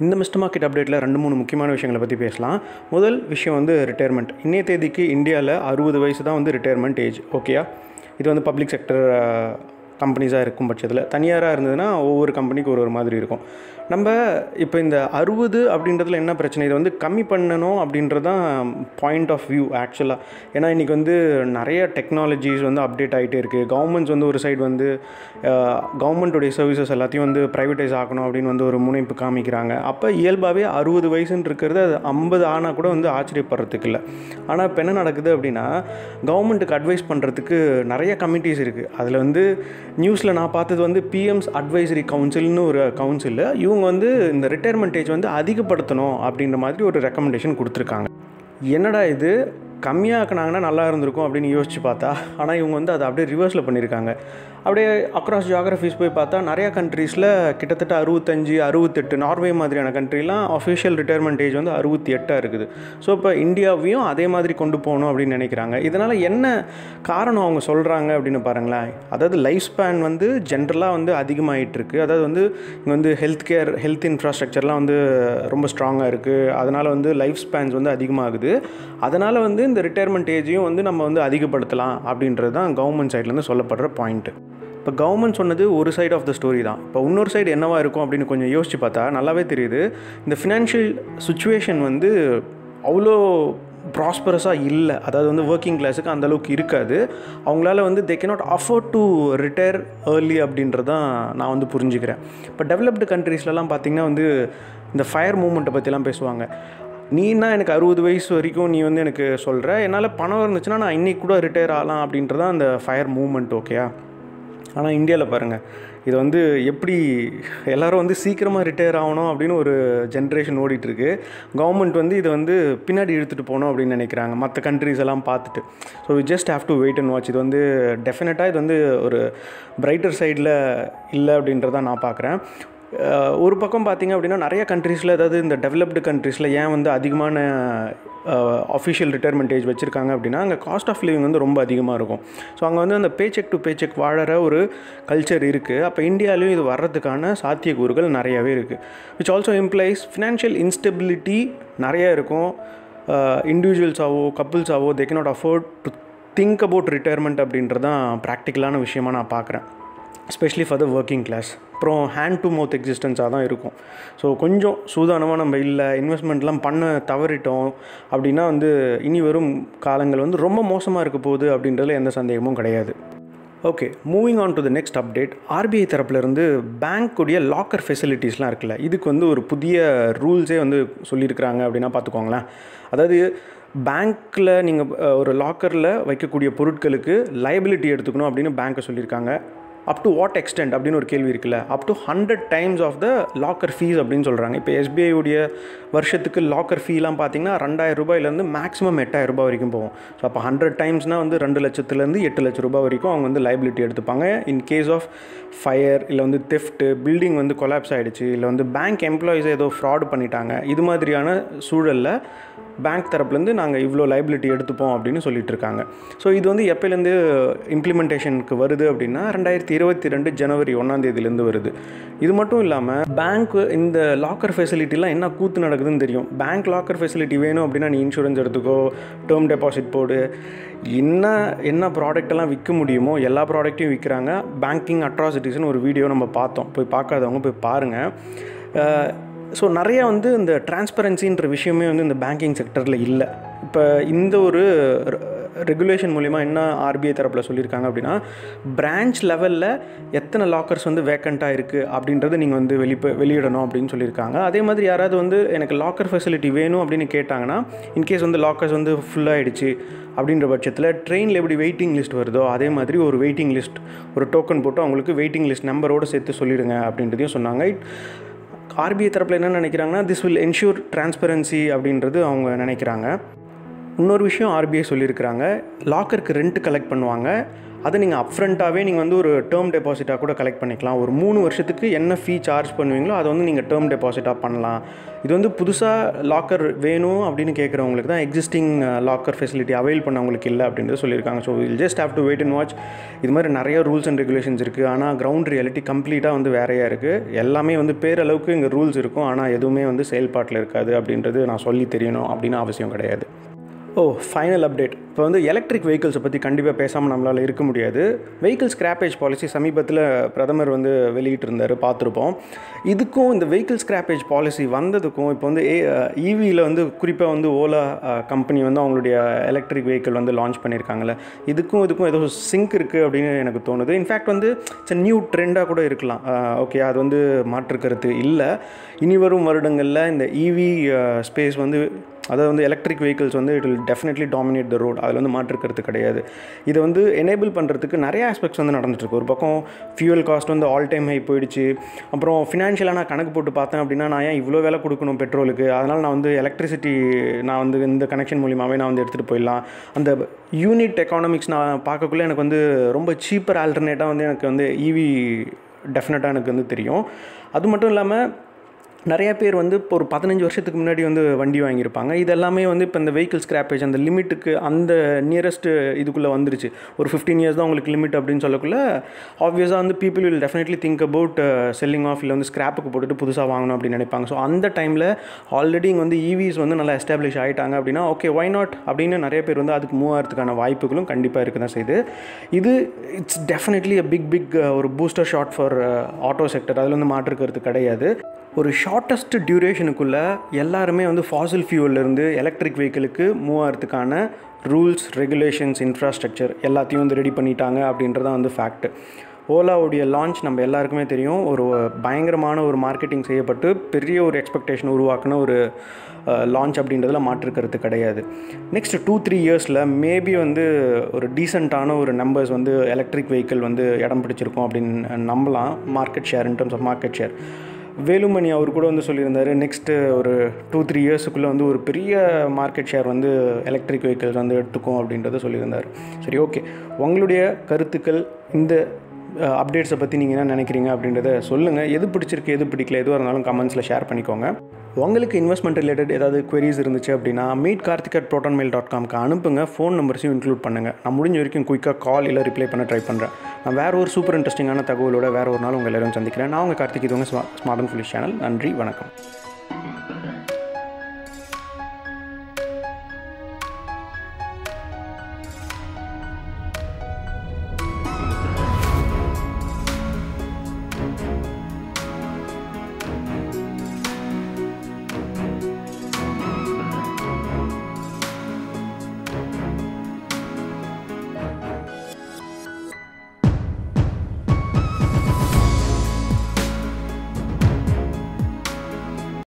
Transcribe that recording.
இந்த mister market அப்டேட்டில் 2-3 முக்கியமான விஷயங்களை பற்றி பேசலாம். முதல் விஷயம் வந்து ரிட்டையர்மெண்ட். இன்னைய தேதிக்கு இந்தியாவில் 60 வயசு தான் வந்து ரிட்டையர்மெண்ட் ஏஜ். ஓகேயா? இது வந்து பப்ளிக் செக்டர் கம்பெனிஸாக இருக்கும் பட்சத்தில். தனியாராக இருந்ததுன்னா ஒவ்வொரு கம்பெனிக்கு ஒரு மாதிரி இருக்கும். நம்ம இப்போ இந்த 60 அப்படின்றதுல என்ன பிரச்சனை, இதை வந்து கம்மி பண்ணணும் அப்படின்றது தான் பாயிண்ட் ஆஃப் வியூ ஆக்சுவலாக. ஏன்னா இன்றைக்கி வந்து நிறைய டெக்னாலஜிஸ் வந்து அப்டேட் ஆகிட்டே இருக்குது. கவர்மெண்ட்ஸ் வந்து ஒரு சைடு வந்து கவர்மெண்ட்டுடைய சர்வீசஸ் எல்லாத்தையும் வந்து ப்ரைவேட்டைஸ் ஆக்கணும் அப்படின்னு வந்து ஒரு முனைப்பு காமிக்கிறாங்க. அப்போ இயல்பாகவே 60 வயசுன்னு இருக்கிறது அது 50 ஆனால் கூட வந்து ஆச்சரியப்படுறதுக்கு இல்லை. ஆனால் இப்போ என்ன நடக்குது அப்படின்னா, கவர்மெண்ட்டுக்கு அட்வைஸ் பண்ணுறதுக்கு நிறைய கமிட்டிஸ் இருக்குது. அதில் வந்து நியூஸில் நான் பார்த்தது வந்து பிஎம்ஸ் அட்வைசரி கவுன்சில்னு ஒரு கவுன்சில். இவங்க வந்து இந்த ரிட்டையர்மெண்ட் ஏஜ் வந்து அதிகப்படுத்தணும் அப்படின்ற மாதிரி ஒரு ரெக்கமெண்டேஷன் கொடுத்துருக்காங்க. என்னடா இது கம்மியாக்குனாங்கன்னா நல்லா இருந்திருக்கும் அப்படின்னு யோசிச்சு பார்த்தா, ஆனால் இவங்க வந்து அதை அப்படியே ரிவர்ஸில் பண்ணியிருக்காங்க. அப்படியே அக்ராஸ் ஜியாகிரஃபிஸ் போய் பார்த்தா நிறையா கண்ட்ரீஸில் கிட்டத்தட்ட 65, 68, நார்வே மாதிரியான கண்ட்ரிலாம் அஃபிஷியல் ரிட்டையர்மெண்ட் ஏஜ் வந்து 68 இருக்குது. ஸோ இப்போ இந்தியாவையும் அதே மாதிரி கொண்டு போகணும் அப்படின்னு நினைக்கிறாங்க. இதனால் என்ன காரணம் அவங்க சொல்கிறாங்க அப்படின்னு பாருங்களேன். அதாவது லைஃப் ஸ்பேன் வந்து ஜென்ரலாக வந்து அதிகமாகிட்டுருக்கு. அதாவது வந்து இங்கே வந்து ஹெல்த் இன்ஃப்ராஸ்ட்ரக்சர்லாம் வந்து ரொம்ப ஸ்ட்ராங்காக இருக்குது. அதனால் வந்து லைஃப் ஸ்பேன்ஸ் வந்து அதிகமாகுது. அதனால் வந்து இந்த ரிட்டையர்மெண்ட் ஏஜையும் வந்து நம்ம வந்து அதிகப்படுத்தலாம் அப்படின்றது தான் கவர்மெண்ட் சைட்லேருந்து சொல்லப்படுற பாயிண்ட்டு. இப்போ கவர்மெண்ட் சொன்னது ஒரு சைடு ஆஃப் த ஸ்டோரி தான். இப்போ இன்னொரு சைடு என்னவா இருக்கும் அப்படின்னு கொஞ்சம் யோசிச்சு பார்த்தா நல்லாவே தெரியுது. இந்த ஃபினான்ஷியல் சுச்சுவேஷன் வந்து அவ்வளோ ப்ராஸ்பரஸாக இல்லை. அதாவது வந்து ஒர்க்கிங் கிளாஸுக்கு அந்தளவுக்கு இருக்காது. அவங்களால வந்து தே cannot afford to retire early அப்படின்றதான் நான் வந்து புரிஞ்சுக்கிறேன். இப்போ டெவலப்டு கண்ட்ரீஸ்லலாம் பார்த்திங்கன்னா வந்து இந்த ஃபயர் மூமெண்ட்டை பற்றிலாம் பேசுவாங்க. நீனா எனக்கு 60 வயசு வரைக்கும் நீ வந்து எனக்கு சொல்கிற, என்னால் பணம் இருந்துச்சுன்னா நான் இன்றைக்கி கூட ரிட்டையர் ஆகலாம் அப்படின்றதான் அந்த ஃபயர் மூமெண்ட். ஓகேயா? ஆனால் இந்தியாவில் பாருங்கள், இது வந்து எப்படி எல்லோரும் வந்து சீக்கிரமாக ரிட்டையர் ஆகணும் அப்படின்னு ஒரு ஜென்ரேஷன் ஓடிட்டுருக்கு. கவர்மெண்ட் வந்து இதை வந்து பின்னாடி இழுத்துட்டு போகணும் அப்படின்னு நினைக்கிறாங்க மற்ற கண்ட்ரீஸ் எல்லாம் பார்த்துட்டு. So we just have to wait and watch. இது வந்து டெஃபினட்டாக இது வந்து ஒரு பிரைட்டர் சைடில் இல்லை அப்படின்றதான் நான் பார்க்குறேன். ஒரு பக்கம் பார்த்திங்க அப்படின்னா நிறைய கண்ட்ரீஸில், அதாவது இந்த டெவலப்டு கண்ட்ரீஸில் ஏன் வந்து அதிகமான அஃபிஷியல் ரிட்டையர்மெண்ட் ஏஜ் வச்சுருக்காங்க அப்படின்னா, அங்கே காஸ்ட் ஆஃப் லிவிங் வந்து ரொம்ப அதிகமாக இருக்கும். ஸோ அங்கே வந்து அந்த பேச்செக் டு பேச்செக் வாழற ஒரு கல்ச்சர் இருக்குது. அப்போ இந்தியாவிலையும் இது வர்றதுக்கான சாத்தியக்கூறுகள் நிறையாவே இருக்குது. Which also implies financial instability நிறையா இருக்கும். இண்டிவிஜுவல்ஸாவோ கப்புள்ஸாவோ they cannot afford to think about retirement அப்படின்றது தான் ப்ராக்டிக்கலான விஷயமாக நான் பார்க்குறேன். Especially for the working class. அப்புறம் ஹேண்ட் டு மவுத் எக்ஸிஸ்டன்ஸாக தான் இருக்கும். ஸோ கொஞ்சம் சூதானமாக நம்ம இல்லை இன்வெஸ்ட்மெண்ட்லாம் பண்ண தவறிட்டோம் அப்படின்னா வந்து இனி வரும் காலங்கள் வந்து ரொம்ப மோசமாக இருக்க போகுது அப்படின்றதுல எந்த சந்தேகமும் கிடையாது. Okay, moving on to the next update. RBI தரப்புலேருந்து பேங்க்குடைய லாக்கர் ஃபெசிலிட்டிஸ்லாம் இருக்குல்ல, இதுக்கு வந்து ஒரு புதிய ரூல்ஸே வந்து சொல்லியிருக்கிறாங்க அப்படின்னா பார்த்துக்கோங்களேன். அதாவது பேங்க்கில் நீங்கள் ஒரு லாக்கரில் வைக்கக்கூடிய பொருட்களுக்கு லைபிலிட்டி எடுத்துக்கணும் அப்படின்னு பேங்க்கை சொல்லியிருக்காங்க. அப் டு வாட் எக்ஸ்டென்ட் அப்படின்னு ஒரு கேள்வி இருக்குல்ல. Up to 100 times of the locker fees அப்படின்னு சொல்கிறாங்க. இப்போ எஸ்பிஐ உடைய வருஷத்துக்கு லாக்கர் ஃபீலாம் பார்த்திங்கன்னா 2000 ரூபாயிலேருந்து மேக்ஸிமம் 8000 ரூபாய் வரைக்கும் போகும். ஸோ அப்போ 100 timesனால் வந்து 2 லட்சத்துலேருந்து 8 லட்சம் ரூபாய் வரைக்கும் அவங்க வந்து லைபிலிட்டி எடுத்துப்பாங்க. இன் கேஸ் ஆஃப் ஃபயர், இல்லை வந்து தெஃப்ட்டு, பில்டிங் வந்து கொலாப்ஸ் ஆகிடுச்சு, இல்லை வந்து பேங்க் எம்ப்ளாயிஸை ஏதோ ஃப்ராட் பண்ணிட்டாங்க, இது மாதிரியான சூழலில் பேங்க் தரப்புலேருந்து நாங்கள் இவ்வளோ லைபிலிட்டி எடுத்துப்போம் அப்படின்னு சொல்லிட்டு இருக்காங்க. ஸோ இது வந்து எப்போலேருந்து இம்ப்ளிமெண்டேஷனுக்கு வருது அப்படின்னா 2022 ஜனவரி 1 வருது. இது மட்டும் இல்லாமல் பேங்க் இந்த லாக்கர் ஃபெசிலிட்டிலாம் என்ன கூத்து நடக்குதுன்னு தெரியும். பேங்க் லாக்கர் ஃபெசிலிட்டி வேணும் அப்படின்னா நீ இன்சூரன்ஸ் எடுத்துக்கோ, டேர்ம் டெபாசிட் போடு, என்ன ப்ராடக்டெல்லாம் விற்க முடியுமோ எல்லா ப்ராடக்ட்டையும் விற்கிறாங்க. பேங்கிங் அட்ராசிட்டிஸ்னு ஒரு வீடியோ நம்ம பார்த்தோம், போய் பார்க்காதவங்க போய் பாருங்கள். ஸோ நிறையா வந்து இந்த டிரான்ஸ்பரன்சின்ற விஷயமே வந்து இந்த பேங்கிங் செக்டரில் இல்லை. இப்போ இந்த ஒரு ரெகுலேஷன் மூலிமா என்ன ஆர்பிஐ தரப்பில் சொல்லியிருக்காங்க அப்படின்னா, பிரான்ச் லெவலில் எத்தனை லாக்கர்ஸ் வந்து வேக்கண்ட்டாக இருக்குது அப்படின்றத நீங்கள் வந்து வெளியிடணும் அப்படின்னு சொல்லியிருக்காங்க. அதே மாதிரி யாராவது வந்து எனக்கு லாக்கர் ஃபெசிலிட்டி வேணும் அப்படின்னு கேட்டாங்கன்னா, இன்கேஸ் வந்து லாக்கர்ஸ் வந்து ஃபுல்லாகிடுச்சு அப்படின்ற பட்சத்தில் ட்ரெயினில் எப்படி வெயிட்டிங் லிஸ்ட் வருதோ அதே மாதிரி ஒரு வெயிட்டிங் லிஸ்ட், ஒரு டோக்கன் போட்டு அவங்களுக்கு வெயிட்டிங் லிஸ்ட் நம்பரோடு சேர்த்து சொல்லிடுங்க அப்படின்றதையும் சொன்னாங்க. ஆர்பிஐ தரப்பில் என்ன நினைக்கிறாங்கன்னா, திஸ் வில் என்ஷூர் டிரான்ஸ்பரன்சி அப்படின்றது அவங்க நினைக்கிறாங்க. இன்னொரு விஷயம் ஆர்பிஐ சொல்லியிருக்கிறாங்க, லாக்கருக்கு ரெண்ட் கலெக்ட் பண்ணுவாங்க. அதை நீங்கள் அப்ஃப்ரண்ட்டாகவே நீங்கள் வந்து ஒரு டேர்ம் டெபாசிட்டாக கூட கலெக்ட் பண்ணிக்கலாம். ஒரு 3 வருஷத்துக்கு என்ன ஃபீ சார்ஜ் பண்ணுவீங்களோ அதை வந்து நீங்கள் டேர்ம் டெபாசிட்டாக பண்ணலாம். இது வந்து புதுசாக லாக்கர் வேணும் அப்படின்னு கேட்குறவங்களுக்கு தான், எக்ஸிஸ்டிங் லாக்கர் ஃபெசிலிட்டி அவைல் பண்ணவங்களுக்கு இல்லை அப்படின்றது சொல்லியிருக்காங்க. So we'll just have to wait and watch. இது மாதிரி நிறைய ரூல்ஸ் அண்ட் ரெகுலேஷன்ஸ் இருக்குது. ஆனால் கிரவுண்ட் ரியாலிட்டி கம்ப்ளீட்டாக வந்து வேறையாக இருக்குது. எல்லாமே வந்து பேரளவுக்கு இங்கே ரூல்ஸ் இருக்கும், ஆனால் எதுவுமே வந்து செயல்பாட்டில் இருக்காது அப்படின்றது நான் சொல்லி தெரியணும் அப்படின்னு அவசியம் கிடையாது. Final update. இப்போ வந்து எலக்ட்ரிக் வெஹிக்கிள்ஸை பற்றி கண்டிப்பாக பேசாமல் நம்மளால் இருக்க முடியாது. வெஹிக்கிள் ஸ்கிராப்பேஜ் பாலிசி சமீபத்தில் பிரதமர் வந்து வெளியிட்டிருந்தார், பார்த்துருப்போம். இதுக்கும் இந்த வெஹிக்கிள் ஸ்கிராப்பேஜ் பாலிசி வந்ததுக்கும் இப்போ வந்து ஈவியில் வந்து குறிப்பாக வந்து ஓலா கம்பெனி வந்து அவங்களுடைய எலக்ட்ரிக் வெஹிக்கிள் வந்து லான்ச் பண்ணியிருக்காங்களே, இதுக்கும் ஏதோ சிங்க் இருக்குது அப்படின்னு எனக்கு தோணுது. இன்ஃபேக்ட் வந்து இட்ஸ் நியூ ட்ரெண்டாக கூட இருக்கலாம். ஓகே, அது வந்து மாற்றுக்கருத்து இல்லை. இனி வரும் வருடங்களில் இந்த ஈவி ஸ்பேஸ் வந்து, அதாவது வந்து எலக்ட்ரிக் வெஹிக்கிள்ஸ் வந்து it will definitely dominate the road. அதில் வந்து மாற்றுக்கிறது கிடையாது. இதை வந்து எனேபிள் பண்ணுறதுக்கு நிறைய ஆஸ்பெக்ட்ஸ் வந்து நடந்துகிட்ருக்கு. ஒரு பக்கம் ஃபியூவல் காஸ்ட் வந்து ஆல் டைம் ஹை போயிடுச்சு. அப்புறம் ஃபினான்ஷியலாக நான் கணக்கு போட்டு பார்த்தேன் அப்படின்னா, நான் ஏன் இவ்வளோ வேலை கொடுக்கணும் பெட்ரோலுக்கு, அதனால் நான் வந்து எலக்ட்ரிசிட்டி நான் வந்து இந்த கனெக்ஷன் மூலியமாகவே நான் வந்து எடுத்துகிட்டு போயிடலாம். அந்த யூனிட் எக்கானமிக்ஸ் நான் பார்க்கக்குள்ளே எனக்கு வந்து ரொம்ப சீப்பர் ஆல்டர்னேட்டாக வந்து எனக்கு வந்து ஈவி டெஃபினட்டாக எனக்கு வந்து தெரியும். அது மட்டும் இல்லாமல் நிறைய பேர் வந்து இப்போ ஒரு 15 வருஷத்துக்கு முன்னாடி வந்து வண்டி வாங்கியிருப்பாங்க. இதெல்லாமே வந்து இப்போ இந்த வெஹிக்கிள் ஸ்கிராப்பேஜ் அந்த லிமிட்டுக்கு அந்த நியரஸ்ட் இதுக்குள்ளே வந்துருச்சு. ஒரு 15 இயர்ஸ் தான் உங்களுக்கு லிமிட் அப்படின்னு சொல்லக்குள்ள ஆப்வியஸாக வந்து people will definitely think about selling off, இல்லை வந்து ஸ்கிராப்புக்கு போட்டுட்டு புதுசாக வாங்கணும் அப்படின்னு நினைப்பாங்க. ஸோ அந்த டைமில் ஆல்ரெடி இங்கே வந்து ஈவிஸ் வந்து நல்லா எஸ்டாப்ளிஷ் ஆகிட்டாங்க அப்படின்னா ஓகே ஒய் நாட் அப்படின்னு நிறைய பேர் வந்து அதுக்கு மூவ் ஆகிறதுக்கான வாய்ப்புகளும் கண்டிப்பாக இருக்க தான் செய்யுது. இது இட்ஸ் டெஃபினெட்லி அ பிக் ஒரு booster shot for auto sector. அதில் வந்து மாற்றுக்கிறது கிடையாது. ஒரு ஷார்ட்டஸ்ட் டியூரேஷனுக்குள்ளே எல்லாருமே வந்து ஃபாசில் ஃபியூவல்லேருந்து எலக்ட்ரிக் வெஹிக்கிளுக்கு மூவ் ஆகிறதுக்கான ரூல்ஸ், ரெகுலேஷன்ஸ், இன்ஃப்ராஸ்ட்ரக்சர் எல்லாத்தையும் வந்து ரெடி பண்ணிட்டாங்க அப்படின்றதான் வந்து ஃபேக்ட். ஓலாவுடைய லான்ச் நம்ம எல்லாருக்குமே தெரியும். ஒரு பயங்கரமான ஒரு மார்க்கெட்டிங் செய்யப்பட்டு பெரிய ஒரு எக்ஸ்பெக்டேஷன் உருவாக்குன ஒரு லான்ச் அப்படின்றதுல மாற்றுக்கிறது கிடையாது. நெக்ஸ்ட் 2-3 இயர்ஸில் மேபி வந்து ஒரு டீசெண்டான ஒரு நம்பர்ஸ் வந்து எலக்ட்ரிக் வெஹிக்கிள் வந்து இடம் பிடிச்சிருக்கோம் அப்படின்னு நம்பலாம். Market share, in terms of market share. Velumani அவர் கூட வந்து சொல்லியிருந்தார், நெக்ஸ்ட்டு ஒரு 2-3 இயர்ஸுக்குள்ளே வந்து ஒரு பெரிய மார்க்கெட் ஷேர் வந்து எலக்ட்ரிக் வெஹிக்கிள்ஸ் வந்து எடுத்துக்கும் அப்படின்றத சொல்லியிருந்தார். சரி, ஓகே, உங்களுடைய கருத்துக்கள் இந்த அப்டேட்ஸை பற்றி நீங்கள் என்ன நினைக்கிறீங்க அப்படின்றத சொல்லுங்கள். எது பிடிச்சிருக்கு, எது பிடிக்கல, எதுவாக இருந்தாலும் கமெண்ட்ஸில் ஷேர் பண்ணிக்கோங்க. உங்களுக்கு இன்வெஸ்ட்மெண்ட் ரிலேட்டட் ஏதாவது queries இருந்துச்சு அப்படின்னா meetkarthik@protonmail.com அனுப்புங்க. ஃபோன் நம்பர்ஸையும் இன்க்ளூட் பண்ணுங்கள். நான் முடிஞ்ச வரைக்கும் குயிக்காக கால் இல்லை ரிப்ளை பண்ண ட்ரை பண்ணுறேன். நான் வேறு ஒரு சூப்பர் இன்ட்ரெஸ்டிங்கான தகவலோட வேறு ஒரு நாள் உங்கள் எல்லாரும் சந்திக்கிறேன். நான் உங்கள் கார்த்திக், இது உங்கள் ஸ்மார்ட் அண்ட் ஃபுல்லிஷ் சேனல். நன்றி, வணக்கம்.